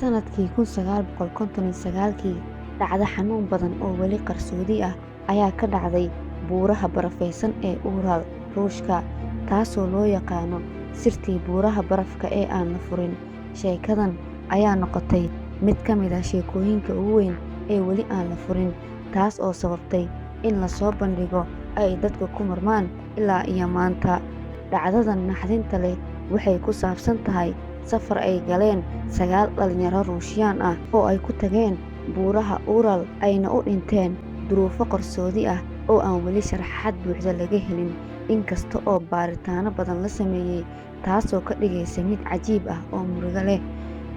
Sanadkii 1959, dhacdo xanuun badan oo weli qarsoodi ah ayaa ka dhacday buuraha barafaysan ee Ural, Ruushka, taasoo loo yaqaano "sirtii buuraha barafka ee aan la furin." Sheekadan ayaa noqotay mid ka mid ah sheekooyinka ugu weyn ee weli aan la furin, taas oo sababtay in la soo bandhigo ay dadku ku murmaan ilaa iyo maanta. Dhacdadan naxdinta leh waxay ku saabsan tahay safar ay galeen 9 dhalinyaro Ruushiyaan ah oo ay ku tageen buuraha Ural ayna u dhinteen duruufo qarsoodi ah oo aan weli sharaxaad buuxda laga helin. Inkasta oo baaritaanno badan la sameeyay, taasoo ka dhigaysa mid cajiib ah oo murugo leh.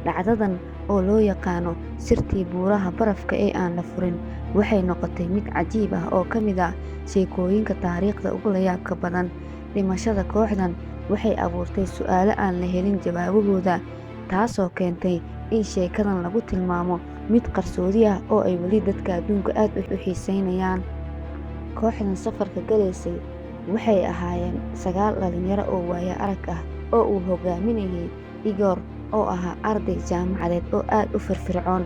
Dhacdadan oo loo yaqaano "sirtii buuraha barafka ee aan la furin" waxay noqotay mid cajiib ah oo ka mid ah sheekooyinka taariikhda ugu la yaabka badan. Dhimashada kooxdan waxay abuurtay su'aalo aan la helin jawaabahooda, taasoo keentay in sheekadan lagu tilmaamo mid qarsoodi ah oo ay weli dadka adduunka aad u xiiseynayaan. Kooxdan safarka galaysay waxay ahaayeen 9 dhalinyaro oo waayo-arag ah oo uu hogaaminayay Igor, oo ahaa arday jaamacadeed oo aad u firfircoon,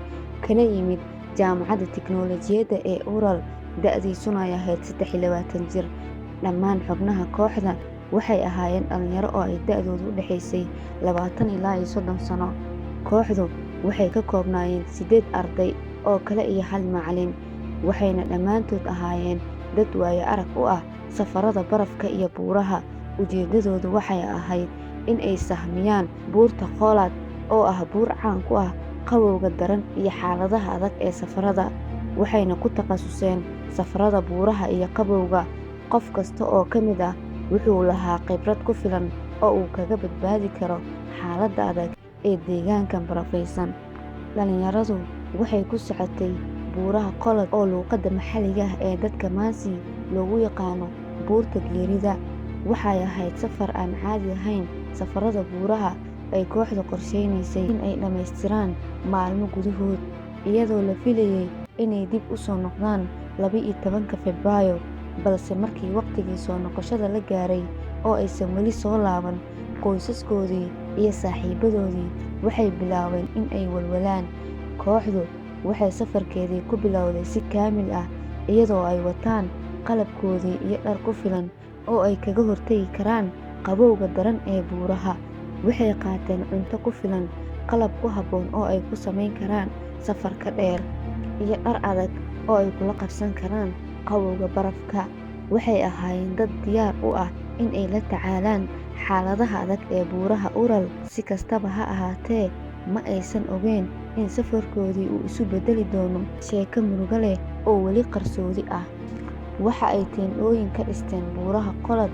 kana yimid Jaamacadda Tiknoolajiyadda ee Ural, da'diisuna ahayd 23 jir. Dhammaan xubnaha kooxda waxay ahaayeen dhalinyaro oo ay da'doodu u dhaxaysay 20 ilaa 30 sano. Kooxdu waxay ka koobnaayeen 8 arday oo kale iyo 1 macallin, waxayna dhammaantood ahaayeen dad waayo-arag u ah safarrada barafka iyo buuraha. Ujeeddadoodu waxay ahayd in ay sahmiyaan buurta Kholat, oo ah buur caan ku ah qabowga daran iyo xaaladaha adag ee safarrada, waxayna ku takhasuseen safarrada buuraha iyo qabowga. Qof kasta oo ka mid ah wuxuu lahaa khibrad ku filan oo uu kaga badbaadi karo xaaladda adag ee deegaankan barafaysan. Dhalinyaradu waxay ku socotay buuraha Kholat oo luqadda maxalliga ah ee dadka Mansi loogu yaqaano "buurta geerida." Waxay ahayd safar aan caadi ahayn. Safarrada buuraha ay kooxdu qorsheynaysay in ay dhammaystiraan maalmo gudahood, iyadoo la filayay inay dib u soo noqdaan 12 Febraayo. Balse markii waqtigii soo noqoshada la gaaray oo aysan weli soo laaban, qoysaskoodii iyo saaxiibadoodii waxay bilaabeen in ay walwalaan. Kooxdu waxay safarkeedii ku bilowday si kaamil ah, iyadoo ay wataan qalabkoodii iyo dhar ku filan oo ay kaga hortagi karaan qabowga daran ee buuraha. Waxay qaateen cunto ku filan, qalab ku habboon oo ay ku samayn karaan safarka dheer, iyo dhar adag oo ay kula qabsan karaan qabowga barafka. Waxay ahaayeen dad diyaar u ah in ay la tacaalaan xaaladaha adag ee buuraha Ural. Si kastaba ha ahaatee, ma aysan ogeyn in safarkoodii uu isu beddeli doono sheeko murugo leh oo weli qarsoodi ah. Waxa ay teendhooyin ka dhisteen buuraha Kholat,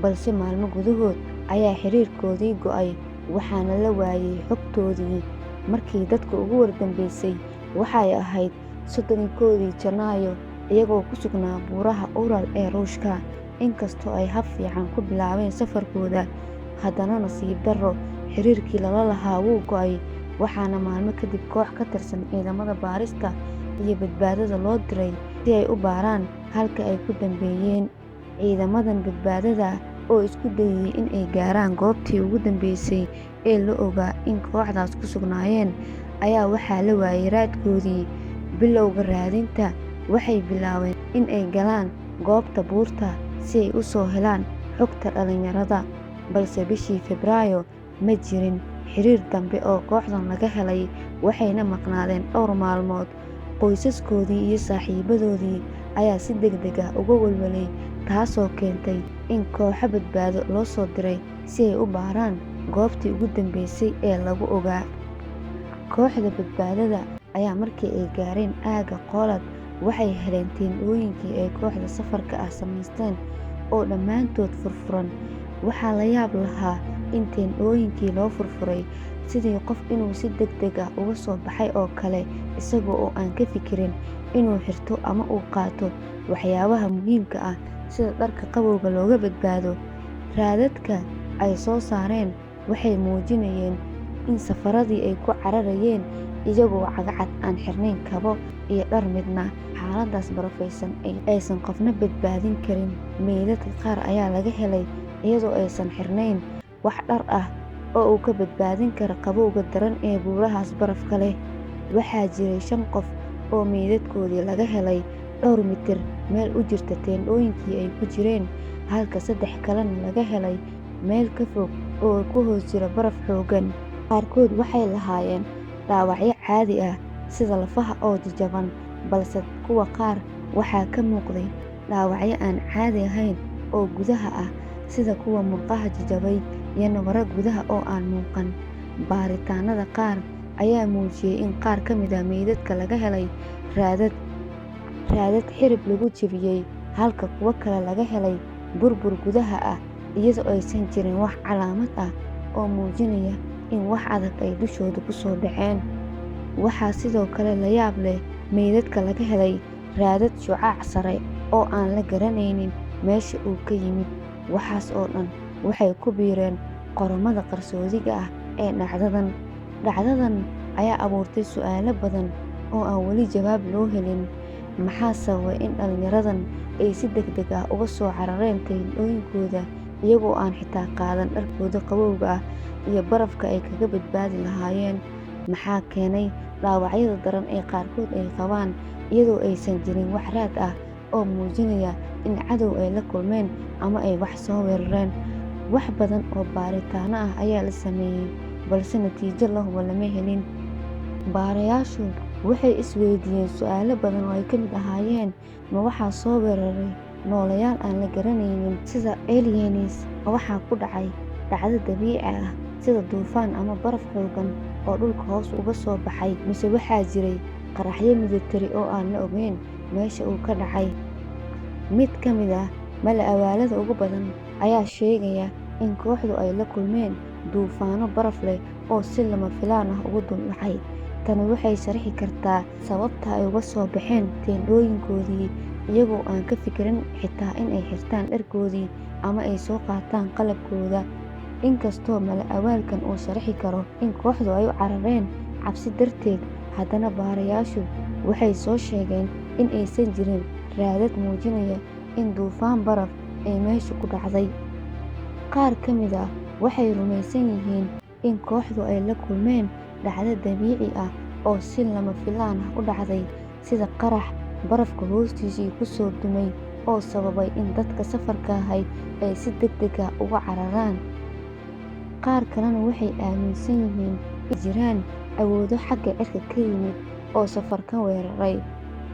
balse maalmo gudahood ayaa xiriirkoodii go'ay, waxaana la waayay xogtoodii. Markii dadka ugu wardambeysay waxay ahayd 31 Janaayo, iyagoo ku sugnaa buuraha Ural ee Ruushka. Inkastoo ay hab fiican ku bilaabeen safarkooda, haddana nasiib darro, xiriirkii lala lahaa wuu go'ay, waxaana maalmo kadib koox ka tirsan ciidamada baarista iyo badbaadada loo diray si ay u baaraan halka ay ku dambeeyeen. Ciidamadan badbaadada oo isku dayay in ay gaaraan goobtii ugu dambeysay ee la ogaa in kooxdaas ku sugnaayeen, ayaa waxaa la waayay raadkoodii. Bilowga raadinta waxay bilaabeen in ay galaan goobta buurta si ay u soo helaan xogta dhalinyarada, balse bishii Febraayo ma jirin xiriir dambe oo kooxdan laga helay, waxayna maqnaadeen dhowr maalmood. Qoysaskoodii iyo saaxiibadoodii ayaa si degdeg ah uga walwalay, taasoo keentay in kooxo badbaado loo soo diray si ay u baaraan goobtii ugu dambeysay ee lagu ogaa. Kooxda badbaadada ayaa markii ay gaareen aagga Kholat waxay heleen teendhooyinkii ay kooxda safarka ah samaysteen oo dhammaantood furfuran. Waxaa la yaab lahaa in teendhooyinkii loo furfuray sidii qof inuu si degdeg ah uga soo baxay oo kale, isaga oo aan ka fikirin inuu xirto ama uu qaato waxyaabaha muhiimka ah sida dharka qabowga looga badbaado. Raadadka ay soo saareen waxay muujinayeen in safarradii ay ku cararayeen iyagoo cagacad aan xirnayn kabo iyo dhar midna. Xaaladaas barafaysan aysan qofna badbaadin karin. Meydadka qaar ayaa laga helay iyadoo aysan xirnayn wax dhar ah, oo uu ka badbaadin karo qabowga daran ee buurahaas barafka leh. Waxaa jiray 5 qof oo meydadkoodii laga helay dhowr mitir meel u jirta teendhooyinkii ay ku jireen, halka 3 kalena laga helay meel ka fog oo ku hoos jira baraf xooggan. Qaarkood waxay lahaayeen dhaawacyo caadi ah sida lafaha oo jajaban, balse kuwa qaar waxaa ka muuqday dhaawacyo aan caadi ahayn oo gudaha ah sida kuwa murqaha jajabay iyo nabaro gudaha oo aan muuqan. Baaritaanada qaar ayaa muujiyay in qaar ka mid ah meydadka laga helay raadad xirib lagu jebiyay, halka kuwo kale laga helay burbur gudaha ah iyadoo aysan jirin wax calaamad ah oo muujinaya in wax adag ay dushooda ku soo dhaceen. Waxaa sidoo kale la yaab leh meydadka laga helay raadad shucaac sare oo aan la garanaynin meesha uu ka yimid. Waxaas oo dhan waxay ku biireen qormada qarsoodiga ah ee dhacdadan. Dhacdadan ayaa abuurtay su'aalo badan oo aan weli jawaab loo helin. Maxaa sababay in dhalinyaradan ay si degdeg ah uga soo carareen teendhooyinkooda iyagoo aan xitaa qaadan dharkooda qabowga ah iyo barafka ay kaga badbaadi lahaayeen? Maxaa keenay dhaawacyada daran ee qaarkood ay qabaan iyadoo aysan jirin wax raad ah oo muujinaya in cadow ay la kulmeen ama ay wax soo weerareen? Wax badan oo baaritaanno ah ayaa la sameeyay, balse natiijo la hubo lama helin. Baarayaashu waxay isweydiiyeen su'aalo badan oo ay ka mid ahaayeen: ma waxaa soo weeraray nooleyaal aan la garanaynin sida aliens? Ma waxaa ku dhacay dhacdo dabiici ah sida duufaan ama baraf xooggan oo dhulka hoos uga soo baxay? Mise waxaa jiray qaraxyo militari oo aan la ogeyn meesha uu ka dhacay? Mid ka mid ah mala-awaalada ugu badan ayaa sheegaya in kooxdu ay la kulmeen duufaano baraf leh oo si lama filaan ah ugu dul dhacay. Tani waxay sharxi kartaa sababta ay uga soo baxeen teendhooyinkoodii iyagoo aan ka fikirin xitaa in ay xirtaan dharkoodii ama ay soo qaataan qalabkooda. Inkastoo mala-awaalkan uu sharxi karo in kooxdu ay u carareen cabsi darteed, haddana baarayaashu waxay soo sheegeen in aysan jirin raadad muujinaya in duufaan baraf ay meesha ku dhacday. Qaar ka mid ah waxay rumaysan yihiin in kooxdu ay la kulmeen dhacdo dabiici ah oo si lama filaan ah u dhacday, sida qarax barafka hoostiisii ku soo dumay oo sababay in dadka safarka ahay ay si degdeg ah uga cararaan. Qaar kalena waxay aaminsan yihiin in jiraan awoodo xagga cirka ka yimid oo safarkan weeraray.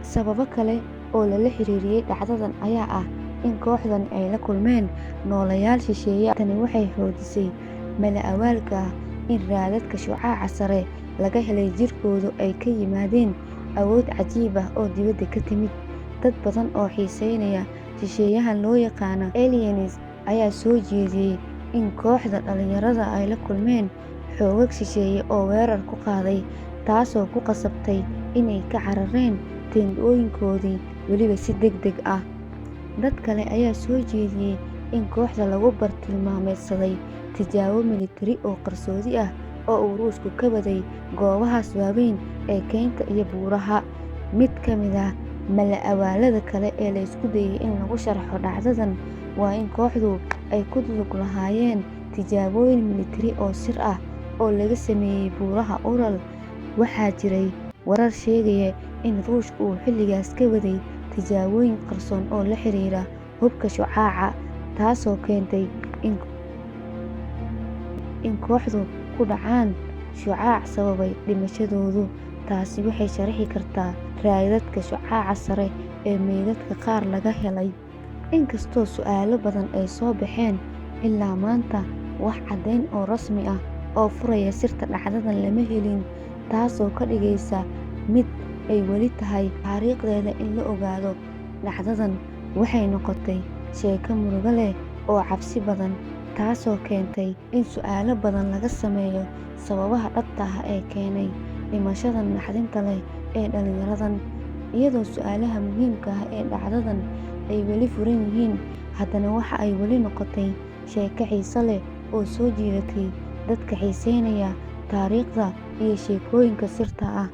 Sababo kale oo lala xiriiriyay dhacdadan ayaa ah in kooxdani ay la kulmeen nooleyaal shisheeye. Tani waxay xoojisay mala-awaalka ah in raadadka shucaaca sare laga helay jirkooda ay ka yimaadeen awood cajiib ah oo dibadda ka timid. Dad badan oo xiiseynaya shisheeyahan loo yaqaano aliens ayaa soo jeediyay in kooxda dhalinyarada ay la kulmeen xoogag shisheeye oo weerar ku qaaday, taasoo ku qasabtay inay ka carareen teendhooyinkoodii weliba si degdeg ah. Dad kale ayaa soo jeediyay in kooxda lagu bartilmaameedsaday tijaabo militari oo qarsoodi ah oo uu Ruushku ka waday goobahaas waaweyn ee keynta iyo buuraha. Mid ka mid ah mala-awaalada kale ee la isku dayay in lagu sharxo dhacdadan waa in kooxdu ay ku lug lahaayeen tijaabooyin militari oo sir ah oo laga sameeyay buuraha Ural. Waxaa jiray warar sheegaya in Ruushku uu xilligaas ka waday tijaabooyin qarsoon oo la xiriira hubka shucaaca, taasoo keentay in kooxdu ku dhacaan shucaac sababay dhimashadoodu. Taasi waxay sharxi kartaa raadadka shucaaca sare ee meydadka qaar laga helay. Inkastoo su'aalo badan ay soo baxeen, ilaa maanta wax caddayn oo rasmi ah oo furaya sirta dhacdadan lama helin, taasoo ka dhigaysa mid ay weli tahay taariikhdeeda in la ogaado. Dhacdadan waxay noqotay sheeko murugo leh oo cabsi badan, taasoo keentay in su'aalo badan laga sameeyo sababaha dhabta ah ee keenay dhimashadan naxdinta leh ee dhalinyaradan. Iyadoo su'aalaha muhiimka ah ee dhacdadan ay weli furan yihiin, haddana waxa ay weli noqotay sheeko xiiso leh oo soo jiidatay dadka xiiseynaya taariikhda iyo sheekooyinka sirta ah.